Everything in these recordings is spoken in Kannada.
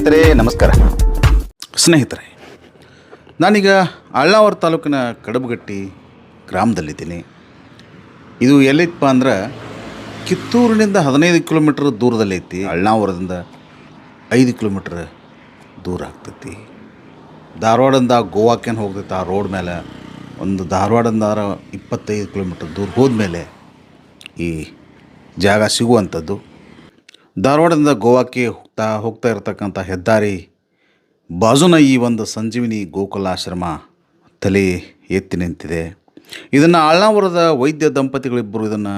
ಸ್ನೇಹಿತರೆ ನಮಸ್ಕಾರ. ಸ್ನೇಹಿತರೆ, ನಾನೀಗ ಅಳ್ನಾವರ ತಾಲೂಕಿನ ಕಡಬಗಟ್ಟಿ ಗ್ರಾಮದಲ್ಲಿದ್ದೀನಿ. ಇದು ಎಲ್ಲಿತ್ತಪ್ಪ ಅಂದ್ರೆ ಕಿತ್ತೂರಿನಿಂದ 15 ಕಿಲೋಮೀಟ್ರ್ ದೂರದಲ್ಲೈತಿ. ಅಳ್ನಾವರದಿಂದ 5 ಕಿಲೋಮೀಟ್ರ್ ದೂರ ಆಗ್ತೈತಿ. ಧಾರವಾಡದಿಂದ ಗೋವಾಕ್ಕೇನು ಹೋಗ್ತೈತೆ ಆ ರೋಡ್ ಮೇಲೆ ಒಂದು ಧಾರವಾಡದಿಂದ 25 ಕಿಲೋಮೀಟ್ರ್ ದೂರ ಹೋದ್ಮೇಲೆ ಈ ಜಾಗ ಸಿಗುವಂಥದ್ದು. ಧಾರವಾಡದಿಂದ ಗೋವಾಕ್ಕೆ ಹೋಗ್ತಾ ಇರತಕ್ಕಂಥ ಹೆದ್ದಾರಿ ಬಾಜುನ ಈ ಒಂದು ಸಂಜೀವಿನಿ ಗೋಕುಲ ಆಶ್ರಮ ತಲೆ ಎತ್ತಿ ನಿಂತಿದೆ. ಇದನ್ನು ಅಳ್ನಾವರದ ವೈದ್ಯ ದಂಪತಿಗಳಿಬ್ಬರು ಇದನ್ನು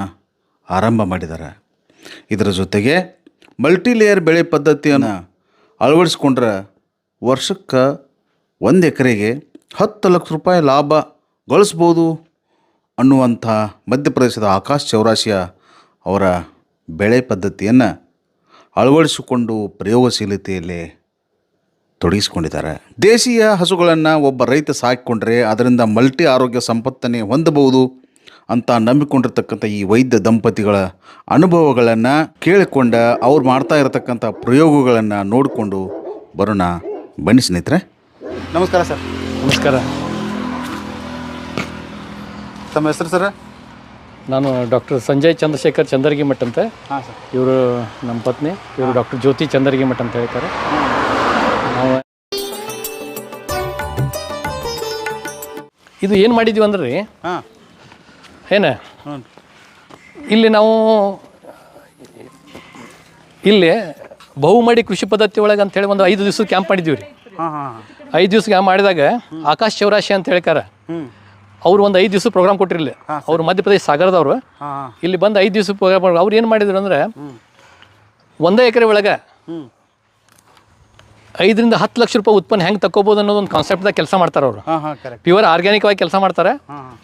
ಆರಂಭ ಮಾಡಿದ್ದಾರೆ. ಇದರ ಜೊತೆಗೆ ಮಲ್ಟಿಲೇಯರ್ ಬೆಳೆ ಪದ್ಧತಿಯನ್ನು ಅಳವಡಿಸ್ಕೊಂಡ್ರೆ ವರ್ಷಕ್ಕೆ 1 ಎಕರೆಗೆ 10 ಲಕ್ಷ ರೂಪಾಯಿ ಲಾಭ ಗಳಿಸ್ಬೋದು ಅನ್ನುವಂಥ ಮಧ್ಯಪ್ರದೇಶದ ಆಕಾಶ್ ಚೌರಾಸಿಯಾ ಅವರ ಬೆಳೆ ಪದ್ಧತಿಯನ್ನು ಅಳವಡಿಸಿಕೊಂಡು ಪ್ರಯೋಗಶೀಲತೆಯಲ್ಲಿ ತೊಡಗಿಸಿಕೊಂಡಿದ್ದಾರೆ. ದೇಶೀಯ ಹಸುಗಳನ್ನು ಒಬ್ಬ ರೈತ ಸಾಕಿಕೊಂಡ್ರೆ ಅದರಿಂದ ಮಲ್ಟಿ ಆರೋಗ್ಯ ಸಂಪತ್ತನ್ನೇ ಹೊಂದಬಹುದು ಅಂತ ನಂಬಿಕೊಂಡಿರ್ತಕ್ಕಂಥ ಈ ವೈದ್ಯ ದಂಪತಿಗಳ ಅನುಭವಗಳನ್ನು ಕೇಳಿಕೊಂಡ ಅವ್ರು ಮಾಡ್ತಾ ಇರತಕ್ಕಂಥ ಪ್ರಯೋಗಗಳನ್ನು ನೋಡಿಕೊಂಡು ಬರೋಣ ಬನ್ನಿ ಸ್ನೇಹಿತರೆ. ನಮಸ್ಕಾರ ಸರ್. ನಮಸ್ಕಾರ. ತಮ್ಮ ಹೆಸರು ಸರ್? ನಾನು ಡಾಕ್ಟರ್ ಸಂಜಯ್ ಚಂದ್ರಶೇಖರ್ ಚಂದರ್ಗಿಮಠ್ ಅಂತ. ಹಾಂ ಸರ್. ಇವರು ನಮ್ಮ ಪತ್ನಿ. ಇವರು ಡಾಕ್ಟರ್ ಜ್ಯೋತಿ ಚಂದರ್ಗಿಮಠ್ ಅಂತ ಹೇಳ್ತಾರೆ. ನಾವು ಇದು ಏನು ಮಾಡಿದ್ವಿ ಅಂದ್ರೆ ರೀ, ಹಾಂ ಏನು ಇಲ್ಲಿ ನಾವು ಇಲ್ಲಿ ಬಹುಮಡಿ ಕೃಷಿ ಪದ್ಧತಿ ಒಳಗೆ ಅಂತೇಳಿ ಒಂದು 5 ದಿವಸ ಕ್ಯಾಂಪ್ ಮಾಡಿದ್ದೀವಿ ರೀ. 5 ದಿವಸ ಕ್ಯಾಂಪ್ ಮಾಡಿದಾಗ ಆಕಾಶ್ ಚೌರಾಸಿಯಾ ಅಂತ ಹೇಳ್ತಾರೆ. ಅವ್ರು ಒಂದು 5 ದಿವಸ ಪ್ರೋಗ್ರಾಮ್ ಕೊಟ್ಟಿರಲಿಲ್ಲ. ಅವ್ರು ಮಧ್ಯಪ್ರದೇಶ ಸಾಗರದವರು ಇಲ್ಲಿ ಬಂದು 5 ದಿವಸ ಪ್ರೋಗ್ರಾಮ್. ಅವ್ರು ಏನು ಮಾಡಿದ್ರು ಅಂದರೆ 1 ಎಕರೆ ಒಳಗೆ 5 ರಿಂದ 10 ಲಕ್ಷ ರೂಪಾಯಿ ಉತ್ಪನ್ನ ಹೆಂಗೆ ತಗೋಬೋದು ಅನ್ನೋದು ಒಂದು ಕಾನ್ಸೆಪ್ಟ್ದಾಗ ಕೆಲಸ ಮಾಡ್ತಾರೆ. ಅವರು ಪ್ಯೂರ್ ಆರ್ಗ್ಯಾನಿಕ್ವಾಗಿ ಕೆಲಸ ಮಾಡ್ತಾರೆ.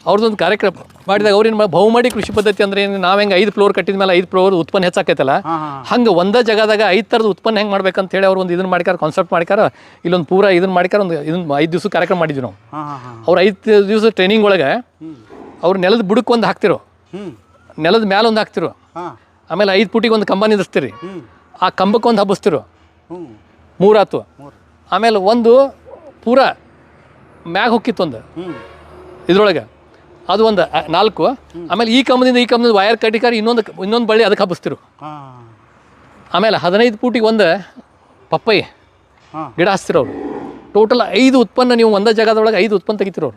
ಅವ್ರದ್ದೊಂದು ಕಾರ್ಯಕ್ರಮ ಮಾಡಿದಾಗ ಅವ್ರೇನು ಬಹುಮಡಿ ಕೃಷಿ ಪದ್ಧತಿ ಅಂದರೆ ನಾವು ಹೆಂಗೆ 5 ಫ್ಲೋರ್ ಕಟ್ಟಿದ ಮೇಲೆ 5 ಫ್ಲೋರ್ ಉತ್ಪನ್ನ ಹೆಚ್ಚಾಕೈತಲ್ಲ, ಹಂಗೆ ಒಂದೇ ಜಾಗದಾಗ 5 ಥರದ ಉತ್ಪನ್ನ ಹೆಂಗೆ ಮಾಡ್ಬೇಕಂತ ಹೇಳಿ ಅವ್ರು ಒಂದು ಇದನ್ನು ಮಾಡ್ಯಾರ, ಕಾನ್ಸೆಪ್ಟ್ ಮಾಡ್ಯಾರ. ಇಲ್ಲೊಂದು ಪೂರ ಇದನ್ನು ಮಾಡ್ಯಾರ. ಒಂದು ಇದನ್ನು 5 ದಿವಸ ಕಾರ್ಯಕ್ರಮ ಮಾಡಿದ್ವಿ ನಾವು. ಅವ್ರು 5 ದಿವಸ ಟ್ರೈನಿಂಗ್ ಒಳಗೆ ಅವ್ರು ನೆಲದ ಬುಡಕ್ಕೆ ಒಂದು ಹಾಕ್ತಿರೋ, ನೆಲದ ಮ್ಯಾಲೆ ಒಂದು ಹಾಕ್ತಿರೋ, ಆಮೇಲೆ 5 ಫುಟಿಗೆ ಒಂದು ಕಂಬ ನಿಲ್ಲಿಸ್ತೀರಿ, ಆ ಕಂಬಕ್ಕೆ ಒಂದು ಹಬ್ಬಿಸ್ತಿರೋ, 3 ಆಯ್ತು. ಆಮೇಲೆ ಒಂದು ಪೂರ ಮ್ಯಾಗ ಹೊಕ್ಕಿತ್ತು ಒಂದು ಇದ್ರೊಳಗೆ, ಅದು ಒಂದು 4. ಆಮೇಲೆ ಈ ಕಂಬದಿಂದ ವೈರ್ ಕಟ್ಟಿಕಾರ ಇನ್ನೊಂದು ಬಳ್ಳಿ ಅದಕ್ಕೆ ಹಬ್ಬಿಸ್ತಿರು. ಆಮೇಲೆ 15 ಫೂಟಿಗೆ ಒಂದು ಪಪ್ಪಾಯಿ ಗಿಡ ಹಚ್ತಿರೋ. ಅವರು ಟೋಟಲ್ 5 ಉತ್ಪನ್ನ ನೀವು ಒಂದೇ ಜಾಗದೊಳಗೆ 5 ಉತ್ಪನ್ನ ತೆಗಿತಿರೋ.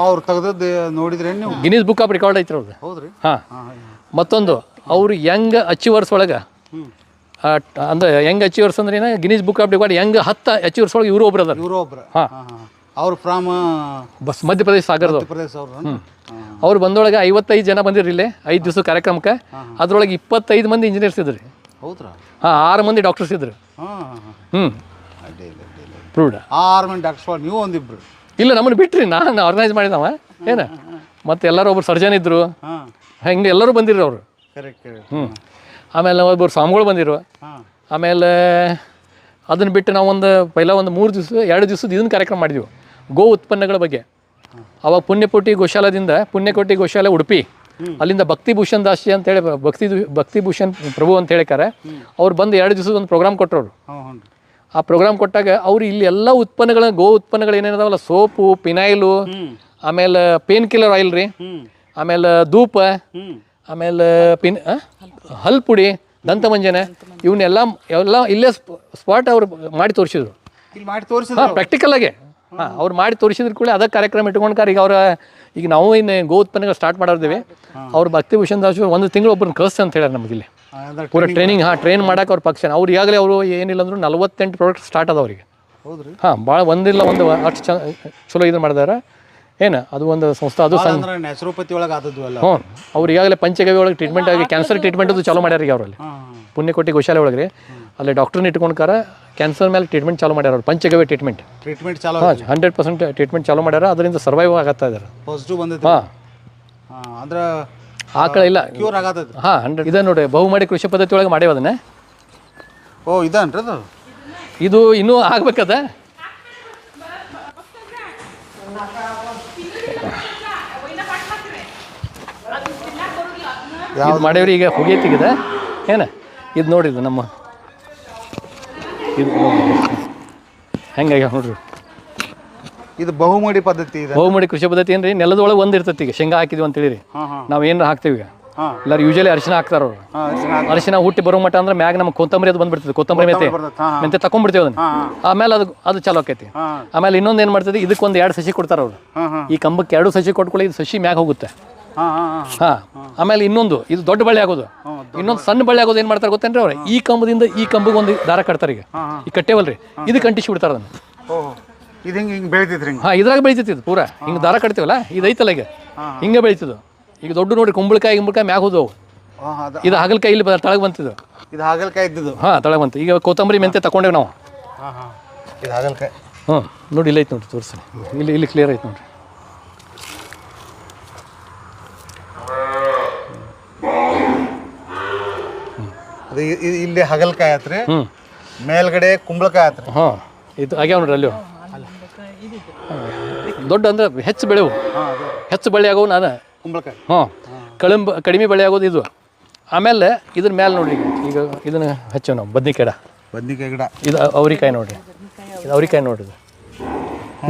ಅವ್ರು ತೆಗೆದದ್ದು ನೋಡಿದ್ರೆ ನೀವು ಗಿನ್ನೀಸ್ ಬುಕ್ ಆಫ್ ರೆಕಾರ್ಡ್ ಐತಿರೋ ಅವ್ರದ್ದು. ಹೌದ್ರಿ? ಹಾಂ. ಮತ್ತೊಂದು ಅವರು ಯಂಗ್ ಅಚೀವರ್ಸ್ ಒಳಗೆ ಅಂದ್ರೆ ಯಂಗ್ ಅಚೀವರ್ಸ್ ಅಂದ್ರೆ ಏನು, Guinness book of record Young 10 achievers ಒಳಗೆ ಇವರು ಒಬ್ರು ಅದಾರ. ಹಾಂ. ಅವ್ರು ಫ್ರಾಮ್ ಮಧ್ಯಪ್ರದೇಶ ಸಾಗರದವ್ರು. ಅವ್ರು ಬಂದೊಳಗೆ 55 ಜನ ಬಂದಿರಿ ಇಲ್ಲಿ 5 ದಿವಸ ಕಾರ್ಯಕ್ರಮಕ್ಕೆ. ಅದ್ರೊಳಗೆ 25 ಮಂದಿ ಇಂಜಿನಿಯರ್ಸ್ ಇದ್ರಿ. ಹೌದ್ರಾ? ಹಾಂ. 6 ಮಂದಿ ಡಾಕ್ಟರ್ಸ್ ಇದ್ರು. ಪ್ರೂವ್ಡ್ 6 ಮಂದಿ ಡಾಕ್ಟರ್ಸ್. ನೀವು ಒಂದಿಬ್ರು? ಇಲ್ಲ, ನಮ್ಮನ್ನು ಬಿಟ್ರಿ, ನಾನು ಆರ್ಗನೈಸ್ ಮಾಡಿದವ ಏನು. ಮತ್ತು ಎಲ್ಲರೂ ಒಬ್ರು ಸರ್ಜನ್ ಇದ್ರು. ಹೆಂಗೆ ಎಲ್ಲರೂ ಬಂದಿರು ಅವರು. ಆಮೇಲೆ ಒಬ್ಬರು ಸ್ವಾಮಿಗಳು ಬಂದಿರು. ಆಮೇಲೆ ಅದನ್ನು ಬಿಟ್ಟು ನಾವು ಒಂದು 3 ದಿವಸ 2 ದಿವಸದ ಇದನ್ನು ಕಾರ್ಯಕ್ರಮ ಮಾಡಿದ್ವಿ ಗೋ ಉತ್ಪನ್ನಗಳ ಬಗ್ಗೆ. ಅವಾಗ ಪುಣ್ಯಕೋಟಿ ಗೋಶಾಲೆ ಉಡುಪಿ, ಅಲ್ಲಿಂದ ಭಕ್ತಿಭೂಷಣ್ ದಾಸಿ ಅಂತೇಳಿ ಭಕ್ತಿಭೂಷಣ್ ಪ್ರಭು ಅಂತ ಹೇಳಿದ್ದಾರೆ. ಅವ್ರು ಬಂದು 2 ದಿವಸದ ಒಂದು ಪ್ರೋಗ್ರಾಮ್ ಕೊಟ್ಟರು. ಆ ಪ್ರೋಗ್ರಾಮ್ ಕೊಟ್ಟಾಗ ಅವ್ರು ಇಲ್ಲಿ ಎಲ್ಲ ಉತ್ಪನ್ನಗಳ ಗೋ ಉತ್ಪನ್ನಗಳು ಏನೇನದಾವಲ್ಲ, ಸೋಪು, ಪಿನೈಲು, ಆಮೇಲೆ ಪೇನ್ ಕಿಲ್ಲರ್ ಆಯಿಲ್ ರೀ, ಆಮೇಲೆ ಧೂಪ, ಆಮೇಲೆ ಹಲ್ ಪುಡಿ, ದಂತಮಂಜನ, ಇವನ್ನೆಲ್ಲ ಇಲ್ಲೇ ಸ್ಪಾಟ್ ಅವ್ರು ಮಾಡಿ ತೋರಿಸಿದ್ರು. ಹಾಂ, ಪ್ರಾಕ್ಟಿಕಲ್ ಆಗಿ. ಹಾಂ, ಅವ್ರು ಮಾಡಿ ತೋರಿಸಿದ್ರು ಕೂಡ ಅದಕ್ಕೆ ಕಾರ್ಯಕ್ರಮ ಇಟ್ಕೊಂಡ್ಕಾರ. ಈಗ ನಾವು ಇನ್ನು ಗೋ ಉತ್ಪನ್ನಗಳು ಸ್ಟಾರ್ಟ್ ಮಾಡಿರ್ತೀವಿ. ಅವ್ರು ಭಕ್ತಿಭೂಷಣ್ ದಾಸ್ 1 ತಿಂಗಳು ಒಬ್ಬರನ್ನ ಕಳಿಸ್ತೆ ಅಂತ ಹೇಳ್ಯಾರ ನಮಗಿಲ್ಲಿ ಪೂರ ಟ್ರೈನಿಂಗ್. ಹಾಂ, ಟ್ರೈನ್ ಮಾಡೋಕೆ ಅವ್ರ ಪಕ್ಷ. ಅವ್ರು ಈಗಾಗಲೇ ಅವರು ಏನಿಲ್ಲ ಅಂದರೂ 48 ಪ್ರಾಡಕ್ಟ್ ಸ್ಟಾರ್ಟ್ ಅದ ಅವ್ರಿಗೆ. ಹಾಂ, ಭಾಳ ಒಂದಿಲ್ಲ ಒಂದು ಅಷ್ಟು ಚಲೋ ಇದು ಮಾಡಿದಾರೆ. ಏನು ಅದು ಒಂದು ಸಂಸ್ಥೆ, ಅದು ನ್ಯಾಚುರೋಪತಿ ಒಳಗೆ ಆದದ್ದು ಅಲ್ಲ. ಹ್ಞೂ, ಅವ್ರು ಈಗಾಗಲೇ ಪಂಚಗವ್ಯ ಒಳಗೆ ಟ್ರೀಟ್ಮೆಂಟ್ ಆಗಿ ಕ್ಯಾನ್ಸರ್ ಟ್ರೀಟ್ಮೆಂಟ್ ಅದು ಚಾಲೂ ಮಾಡ್ಯಾರ ಈಗ ಅವರಲ್ಲಿ. ಪುಣ್ಯಕೋಟಿ ಗೋಶಾಲೆ ಒಳಗೆ ರೀ ಅಲ್ಲಿ ಡಾಕ್ಟರ್ನ ಇಟ್ಕೊಂಡ್ಕಾರ ಕ್ಯಾನ್ಸರ್ ಮೇಲೆ ಟ್ರೀಟ್ಮೆಂಟ್ ಚಾಲೂ ಮಾಡ್ಯಾರ ಅವ್ರು. ಪಂಚಗವ್ಯ ಟ್ರೀಟ್ಮೆಂಟ್ ಚಾಲೂ. ಹಾಂ, 100% ಟ್ರೀಟ್ಮೆಂಟ್ ಚಾಲೂ ಮಾಡ್ಯಾರ. ಅದರಿಂದ ಸರ್ವೈವ್ ಆಗತ್ತಾ ಇದ್ದಾರೆ. ಹಾಂ, ಅಂದ್ರೆ ಆಕಳ ಇಲ್ಲ ಕ್ಯೂರ್ ಆಗತ್ತದ. ಹಾಂ, 100 ಇದೆ ನೋಡಿ. ಬಹುಮಡಿ ಕೃಷಿ ಪದ್ಧತಿ ಒಳಗೆ ಮಾಡ್ಯಾವ ಅದನ್ನೇ. ಓ, ಇದನ್ರಿ ಅದು? ಇದು ಇನ್ನೂ ಆಗ್ಬೇಕದ. ಇದು ಮಾಡೇವ್ರಿ. ಈಗ ಹೋಗೈತಿಗಿದೆ ಏನು ಇದು ನೋಡಿದ್ದು ನಮ್ಮ ಇದು ಹೆಂಗಾಗ್ಯಾವ ನೋಡ್ರಿ. ಇದು ಬಹುಮಡಿ ಪದ್ಧತಿ ಇದೆ. ಬಹುಮಡಿ ಕೃಷಿ ಪದ್ಧತಿ ಏನ್ರಿ, ನೆಲದೊಳಗೆ ಒಂದು ಇರ್ತೈತಿ. ಈಗ ಶೇಂಗಾ ಹಾಕಿದ್ವಿ ಅಂತೇಳಿ ರೀ, ನಾವು ಏನಾರ ಹಾಕ್ತೀವಿ ಈಗ ಎಲ್ಲರೂ ಯೂಶಲಿ ಅರಿಶಿನ ಹಾಕ್ತಾರ ಅವ್ರು. ಅರಿಶಿನ ಹುಟ್ಟಿ ಬರೋ ಮಟ್ಟ ಅಂದ್ರೆ ಮ್ಯಾಗ ನಮ್ಗೆ ಕೊತ್ತಂಬರಿ ಅದು ಬಂದ್ಬಿಡ್ತದೆ. ಕೊತ್ತಂಬರಿ ಮೆಂತೆ ತಕೊಂಡ್ಬಿಡ್ತೀವಿ ಅದನ್ನ. ಆಮೇಲೆ ಅದು ಚಾಲು ಆಕೈತಿ. ಆಮೇಲೆ ಇನ್ನೊಂದು ಏನು ಮಾಡ್ತದೆ, ಇದಕ್ಕೊಂದು 2 ಸಸಿ ಕೊಡ್ತಾರ ಅವ್ರು. ಈ ಕಂಬಕ್ಕೆ 2 ಸಸಿ ಕೊಟ್ಕೊಳ್ಳಿ, ಇದು ಸಸಿ ಮ್ಯಾಗ ಹೋಗುತ್ತೆ. ಆಮೇಲೆ ಇನ್ನೊಂದು ಇದು ದೊಡ್ಡ ಬಳ್ಳಿ ಆಗೋದು, ಇನ್ನೊಂದು ಸಣ್ಣ ಬಳ್ಳಿ ಆಗೋದು ಏನು ಮಾಡ್ತಾರೆ ಗೊತ್ತೇನ್ರಿ ಅವ್ರು, ಈ ಕಂಬದಿಂದ ಈ ಕಂಬಕ್ಕೆ ಒಂದು ದಾರ ಕಟ್ತಾರೆ. ಈಗ ಕಟ್ಟೇವಲ್ರಿ, ಇದಕ್ಕೆ ಅಂಟಿಸಿ ಬಿಡ್ತಾರ ಅದನ್ನ. ಇದು ಹಿಂಗೆ ಬೆಳಿತೈತ್ರಿ. ಇದ್ರಾಗ ಬೆಳಿತೈತಿ ಇದು ಪೂರಾ. ಹಿಂಗೆ ದಾರ ಕಟ್ತೀವಲ್ಲ, ಇದು ಐತಲ್ಲ ಈಗ ಹಿಂಗೆ ಬೆಳಿತದ. ಈಗ ದೊಡ್ಡ ನೋಡ್ರಿ ಕುಂಬಳಕಾಯಿ ಮ್ಯಾಗ ಹೋದವು. ಇದು ಹಾಗಲಕಾಯಿ ಇಲ್ಲಿ ತಳಗೆ ಬಂತಿದ್ದು. ಇದು ಹಾಗಲಕಾಯಿ ಇದ್ದಿದ್ದು. ತಳಗೆ ಬಂತು. ಈಗ ಕೊತ್ತಂಬರಿ ಮೆಂತೆ ತಗೊಂಡೇವೆ ನಾವು. ಇದು ಹಾಗಲಕಾಯಿ. ನೋಡಿ ಇಲ್ಲಿ ಐತೆ ನೋಡ್ರಿ, ತೋರಿಸಿ. ಇಲ್ಲಿ ಕ್ಲಿಯರ್ ಐತೆ ನೋಡ್ರಿ. ಅದು ಇಲ್ಲಿ ಹಾಗಲಕಾಯಿ ಆತ್ರಿ, ಮೇಲ್ಗಡೆ ಕುಂಬಳಕಾಯಿ ಆತ್ರಿ. ಇದು ಆಗ್ಯಾವ ನೋಡ್ರಿ. ಅಲ್ಲಿ ದೊಡ್ಡ ಅಂದ್ರೆ ಹೆಚ್ಚು ಬೆಳೆವು, ಹೆಚ್ಚು ಬಳ್ಳಿ ಆಗವು. ನಾನು ಕುಂಬಳಕಾಯಿ ಕಡಿಮೆ ಬಳ್ಳಿ ಆಗೋದು ಇದು. ಆಮೇಲೆ ಇದ್ರ ಮೇಲೆ ನೋಡ್ರಿ, ಈಗ ಇದನ್ನ ಹಚ್ಚೇವು ನಾವು. ಬದ್ನಿಕಾಯಿ ಗಿಡ. ಇದು ಅವ್ರಿಕಾಯಿ ನೋಡ್ರಿ, ಇದು ಅವ್ರಿಕಾಯಿ ನೋಡ್ರಿ.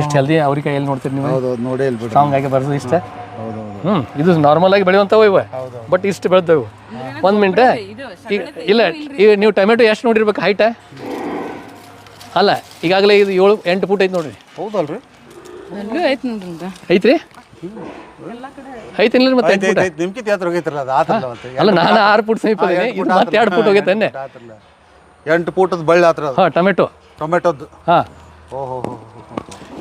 ಇಷ್ಟು ಹೆಲ್ದಿ ಅವ್ರಿಕಾಯಿ ಎಲ್ಲಿ ನೋಡ್ತೀರಿ ನೀವು? ನೋಡಿ ಸ್ಟ್ರಾಂಗ್ ಆಗಿ ಬರ್ತದೆ ಇಷ್ಟ. ಇದು ನಾರ್ಮಲ್ ಆಗಿ ಬೆಳೆಯುವಂಥವು ಇವ, ಬಟ್ ಇಷ್ಟು ಬೆಳೆದವು. 1 ಮಿನಿಟ್. ಈಗ ಇಲ್ಲ, ಈಗ ನೀವು ಟೊಮೆಟೊ ಎಷ್ಟು ನೋಡಿರ್ಬೇಕು ಹೈಟ? ಅಲ್ಲ, ಈಗಾಗಲೇ ಇದು 7-8 ಫೂಟ್ ಐತೆ ನೋಡ್ರಿ. ಹೌದಲ್ರಿ? ಐತ್ರಿ? ಐತಿಲ್ಲ ಮತ್ತೆ 8 ಫೂಟ್. ಅಲ್ಲ, ನಾನು 6 ಫೂಟ್ ಸಮೀಪ ಇದು ಮತ್ತೆ 2 ಫೂಟ್ ಹೋಗೈತೆ. 8 ಫೂಟದ ಬಳ್ಳಿ ಆತ್ರ. ಟೊಮೆಟೊದ್ದು.